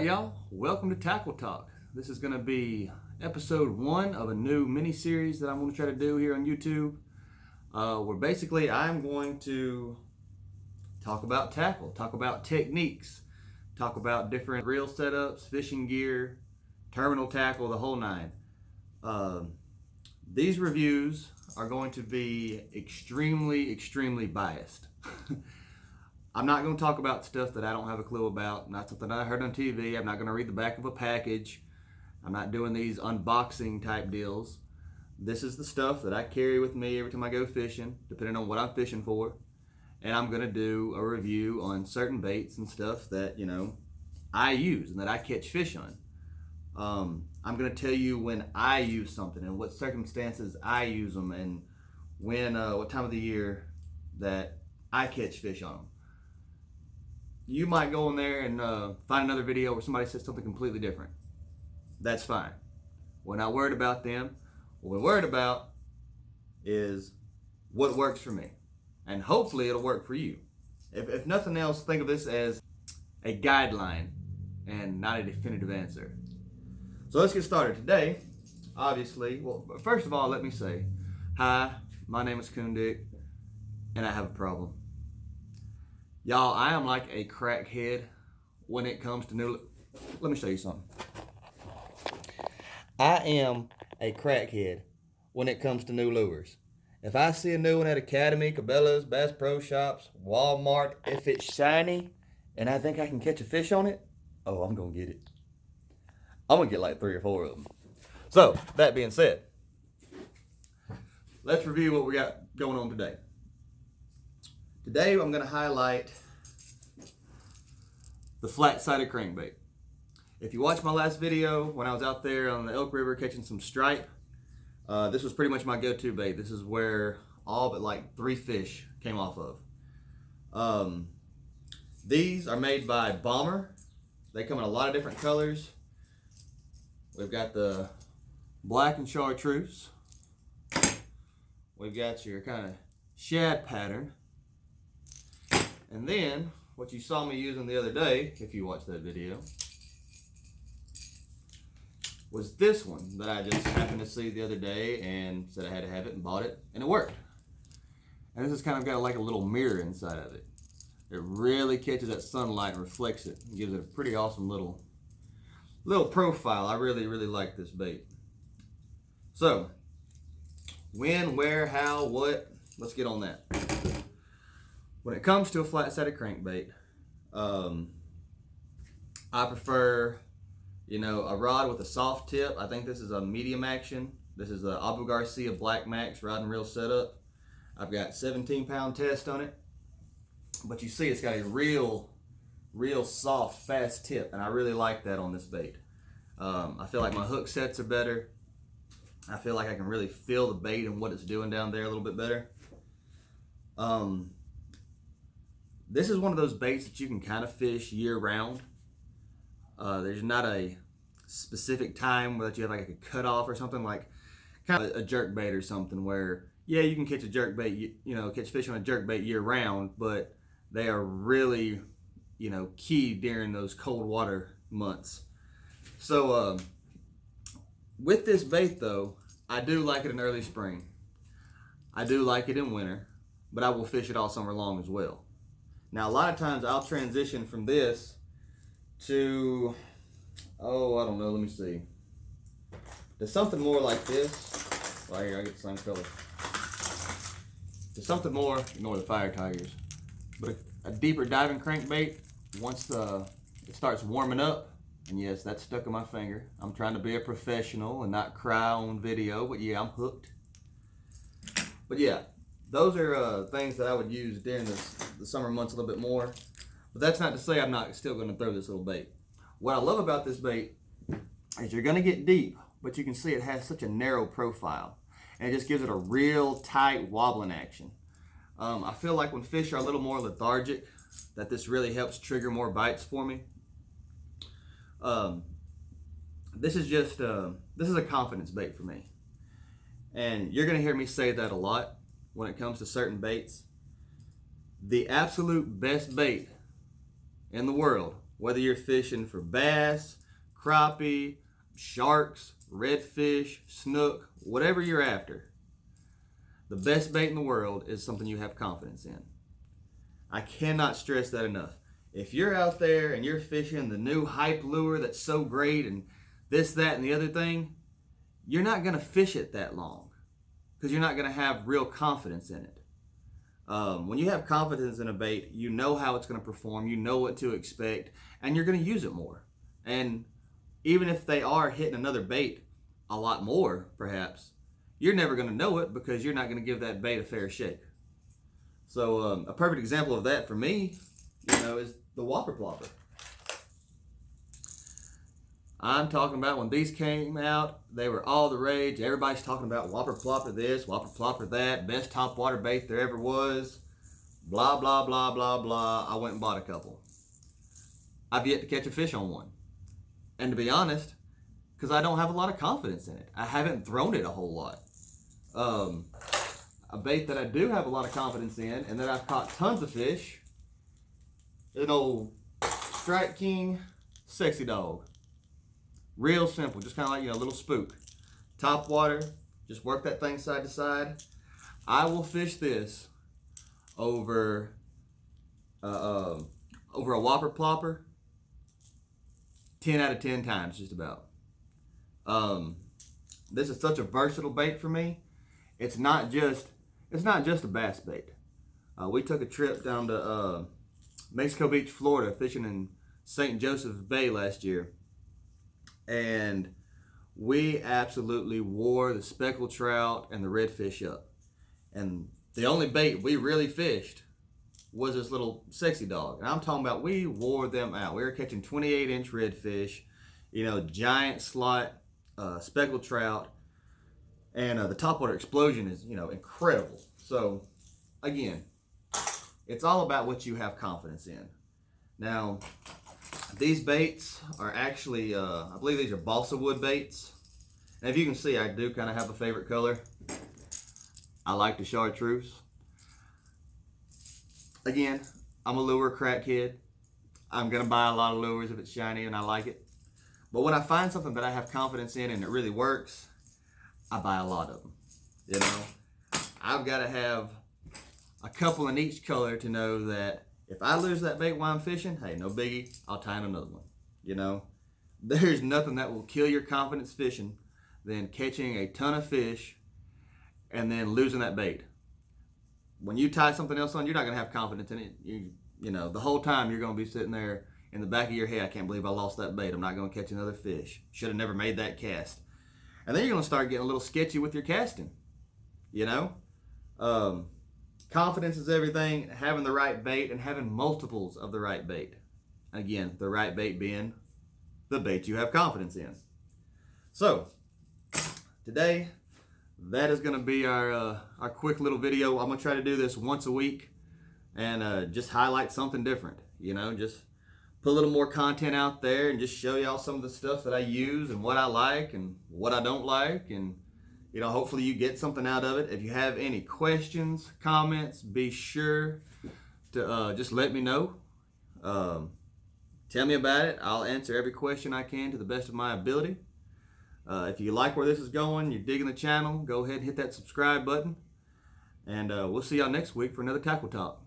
Alright y'all, welcome to Tackle Talk. This is going to be episode 1 of a new mini-series that I'm going to try to do here on YouTube. Where basically I'm going to talk about tackle, talk about techniques, talk about different reel setups, fishing gear, terminal tackle, the whole nine. These reviews are going to be extremely biased. I'm not going to talk about stuff that I don't have a clue about, not something I heard on TV. I'm not going to read the back of a package. I'm not doing these unboxing type deals. This is the stuff that I carry with me every time I go fishing, depending on what I'm fishing for. And I'm going to do a review on certain baits and stuff that, I use and that I catch fish on. I'm going to tell you when I use something and what circumstances I use them and when, what time of the year that I catch fish on them. You might go in there and find another video where somebody says something completely different. That's fine. We're not worried about them. What we're worried about is what works for me. And hopefully it'll work for you. If nothing else, think of this as a guideline and not a definitive answer. So let's get started. Today, obviously, well, first of all, let me say, hi, my name is Kundik, and I have a problem. Y'all, I am like a crackhead when it comes to new... Let me show you something. I am a crackhead when it comes to new lures. If I see a new one at Academy, Cabela's, Bass Pro Shops, Walmart, if it's shiny and I think I can catch a fish on it, oh, I'm going to get it. I'm going to get like 3 or 4 of them. So, that being said, let's review what we got going on today. Today I'm going to highlight the flat-sided crankbait. If you watched my last video when I was out there on the Elk River catching some stripe, this was pretty much my go-to bait. This is where all but like 3 fish came off of. These are made by Bomber. They come in a lot of different colors. We've got the black and chartreuse. We've got your kind of shad pattern. And then, what you saw me using the other day, if you watched that video, was this one that I just happened to see the other day and said I had to have it and bought it, and it worked. And this has kind of got like a little mirror inside of it. It really catches that sunlight and reflects it and gives it a pretty awesome little profile. I really like this bait. So, when, where, how, what, let's get on that. When it comes to a flat-sided crankbait, I prefer, a rod with a soft tip. I think this is a medium action. This is the Abu Garcia Black Max rod and reel setup. I've got 17-pound test on it. But you see it's got a real soft, fast tip, and I really like that on this bait. I feel like my hook sets are better. I feel like I can really feel the bait and what it's doing down there a little bit better. This is one of those baits that you can kind of fish year-round. There's not a specific time where you have like a cutoff or something, like kind of a jerk bait or something where, yeah, you can catch a jerk bait, catch fish on a jerk bait year-round, but they are really, key during those cold water months. So, with this bait though, I do like it in early spring. I do like it in winter, but I will fish it all summer long as well. Now, a lot of times I'll transition from this to, I don't know, let me see. To something more like this. Right here, I get the same color. To something more, ignore the fire tigers. But a deeper diving crankbait, once it starts warming up, and yes, that's stuck in my finger. I'm trying to be a professional and not cry on video, but yeah, I'm hooked. But yeah, those are things that I would use during the summer months a little bit more. But that's not to say I'm not still going to throw this little bait. What I love about this bait is you're going to get deep, but you can see it has such a narrow profile. And it just gives it a real tight wobbling action. I feel like when fish are a little more lethargic, that this really helps trigger more bites for me. This is a confidence bait for me. And you're going to hear me say that a lot when it comes to certain baits. The absolute best bait in the world Whether you're fishing for bass, crappie, sharks, redfish, snook, whatever you're after, the best bait in the world is something you have confidence in. I cannot stress that enough. If you're out there and you're fishing the new hype lure that's so great and this, that, and the other thing, you're not going to fish it that long because you're not going to have real confidence in it. When you have confidence in a bait, you know how it's going to perform, you know what to expect, and you're going to use it more. And even if they are hitting another bait a lot more, perhaps, you're never going to know it because you're not going to give that bait a fair shake. So a perfect example of that for me, is the whopper plopper. I'm talking about when these came out, they were all the rage. Everybody's talking about whopper plopper this, whopper plopper that, best topwater bait there ever was, blah, blah, blah, blah, blah. I went and bought a couple. I've yet to catch a fish on one. And to be honest, because I don't have a lot of confidence in it. I haven't thrown it a whole lot. A bait that I do have a lot of confidence in and that I've caught tons of fish is an old Strike King Sexy Dog. Real simple, just kind of like, a little spook. Top water, just work that thing side to side. I will fish this over a whopper plopper 10 out of 10 times, just about. This is such a versatile bait for me. It's not just a bass bait. We took a trip down to Mexico Beach, Florida, fishing in St. Joseph Bay last year. And we absolutely wore the speckled trout and the redfish up. And the only bait we really fished was this little Sexy Dog. And I'm talking about we wore them out. We were catching 28-inch redfish, giant slot, speckled trout. And the topwater explosion is, incredible. So, again, it's all about what you have confidence in. Now, these baits are actually, I believe these are balsa wood baits. And if you can see, I do kind of have a favorite color. I like the chartreuse. Again, I'm a lure crackhead. I'm going to buy a lot of lures if it's shiny and I like it. But when I find something that I have confidence in and it really works, I buy a lot of them. I've got to have a couple in each color to know that if I lose that bait while I'm fishing, hey, no biggie, I'll tie in another one. There's nothing that will kill your confidence fishing than catching a ton of fish and then losing that bait. When you tie something else on, you're not going to have confidence in it. The whole time you're going to be sitting there in the back of your head, I can't believe I lost that bait. I'm not going to catch another fish. Should have never made that cast. And then you're going to start getting a little sketchy with your casting. Confidence is everything. Having the right bait and having multiples of the right bait. Again, the right bait being the bait you have confidence in. So, today, that is going to be our quick little video. I'm going to try to do this once a week and just highlight something different. Just put a little more content out there and just show y'all some of the stuff that I use and what I like and what I don't like. And, hopefully you get something out of it. If you have any questions, comments, be sure to just let me know. Tell me about it. I'll answer every question I can to the best of my ability. If you like where this is going, you're digging the channel, go ahead and hit that subscribe button. And we'll see y'all next week for another Tackle Talk.